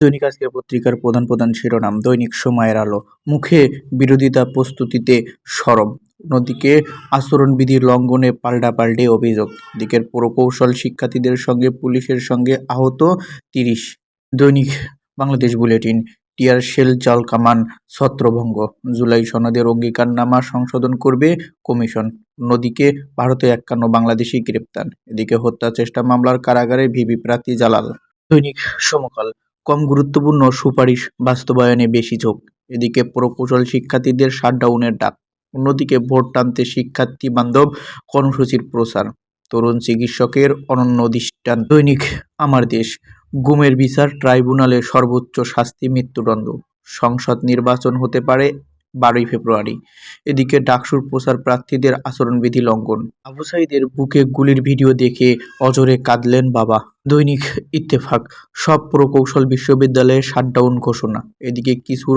দৈনিক আজকের পত্রিকার প্রধান প্রধান শিরোনাম। দৈনিক সময়ের আলো। মুখে বিরোধিতা, প্রস্তুতিতে সরব। অন্যদিকে আচরণবিধি লঙ্ঘনে পাল্টাপাল্টি অভিযোগ। দিকের প্রকৌশল শিক্ষার্থীদের সঙ্গে পুলিশের সঙ্গে আহত ৩০। দৈনিক বাংলাদেশ বুলেটিন। টিয়ার শেল, জাল কামান, ছত্রভঙ্গ। জুলাই সনদের অঙ্গীকারনামা সংশোধন করবে কমিশন। অন্যদিকে ভারতে ৫১ বাংলাদেশি গ্রেপ্তার। এদিকে হত্যা চেষ্টা মামলার কারাগারে ভিপি প্রার্থী জালাল। দৈনিক সমকাল। কম গুরুত্বপূর্ণ সুপারিশ বাস্তবায়নে বেশি ঝোঁক। এদিকে প্রকৌশল শিক্ষার্থীদের শাটডাউনের ডাক। অন্যদিকে ভোট টানতে শিক্ষার্থী বান্ধব কর্মসূচির প্রচার। তরুণ চিকিৎসকের অনন্য দৃষ্টান্ত। দৈনিক আমার দেশ। গুমের বিচার ট্রাইব্যুনালে সর্বোচ্চ শাস্তি মৃত্যুদণ্ড। সংসদ নির্বাচন হতে পারে ১২ই ফেব্রুয়ারি। এদিকে ডাকসুর প্রচার প্রার্থীদের আচরণবিধি লঙ্ঘন। আবু সাঈদের বুকে গুলির ভিডিও দেখে অঝরে কাঁদলেন বাবা। দৈনিক ইত্তেফাক। সব প্রকৌশল বিশ্ববিদ্যালয়ে শাটডাউন ঘোষণা। এদিকে কিছু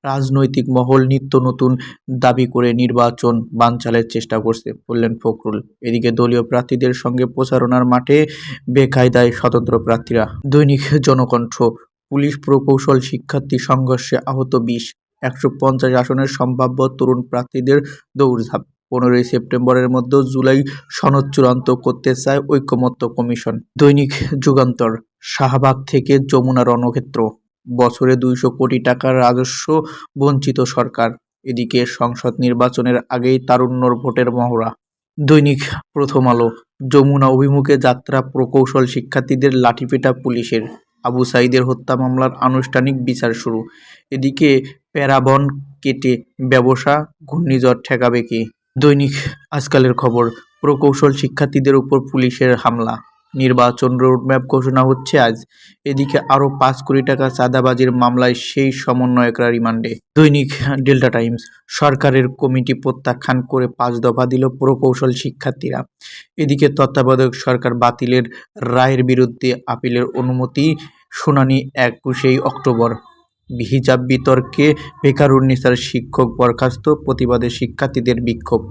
রাজনৈতিক মহল নিত্য নতুন দাবি করে নির্বাচন বানচালের চেষ্টা করছে, বললেন ফখরুল। এদিকে দলীয় প্রার্থীদের সঙ্গে প্রচারণার মাঠে বেকায়দায় স্বতন্ত্র প্রার্থীরা। দৈনিক জনকণ্ঠ। পুলিশ প্রকৌশল শিক্ষার্থী সংঘর্ষে আহত ২০। ১৫০ আসনের সম্ভাব্য তরুণ প্রার্থীদের দৌড়ঝাঁপ। ১৫ই সেপ্টেম্বরের মধ্যে জুলাই সনদ চূড়ান্ত করতে চায় ঐকমত্য কমিশন। দৈনিক যুগান্তর। শাহবাগ থেকে যমুনা রণক্ষেত্র। বছরে ২০০ কোটি টাকার রাজস্ব বঞ্চিত সরকার। এদিকে সংসদ নির্বাচনের আগেই তারুণ্যর ভোটের মহড়া। দৈনিক প্রথম আলো। যমুনা অভিমুখে যাত্রা প্রকৌশল শিক্ষার্থীদের লাঠিপেটা পুলিশের। আবু সাঈদের হত্যা মামলার আনুষ্ঠানিক বিচার শুরু। এদিকে প্যারাবন কেটে ব্যবসা, ঘূর্ণিঝড় ঠেকাবে কে? দৈনিক আজকালের খবর। প্রকৌশল শিক্ষার্থীদের উপর পুলিশের হামলা। নির্বাচন রোডম্যাপ ঘোষণা হচ্ছে আজ। এদিকে আরও ৫ কোটি টাকা চাঁদাবাজির মামলায় সেই সমন্বয়করা রিমান্ডে। দৈনিক ডেল্টা টাইমস। সরকারের কমিটি প্রত্যাখ্যান করে ৫ দফা দিল প্রকৌশল শিক্ষার্থীরা। এদিকে তত্ত্বাবধায়ক সরকার বাতিলের রায়ের বিরুদ্ধে আপিলের অনুমতি, শুনানি ২১শে অক্টোবর। হিজাব বিতর্কে বেকারুন্নিসার শিক্ষক বরখাস্ত, প্রতিবাদে শিক্ষার্থীদের বিক্ষোভ।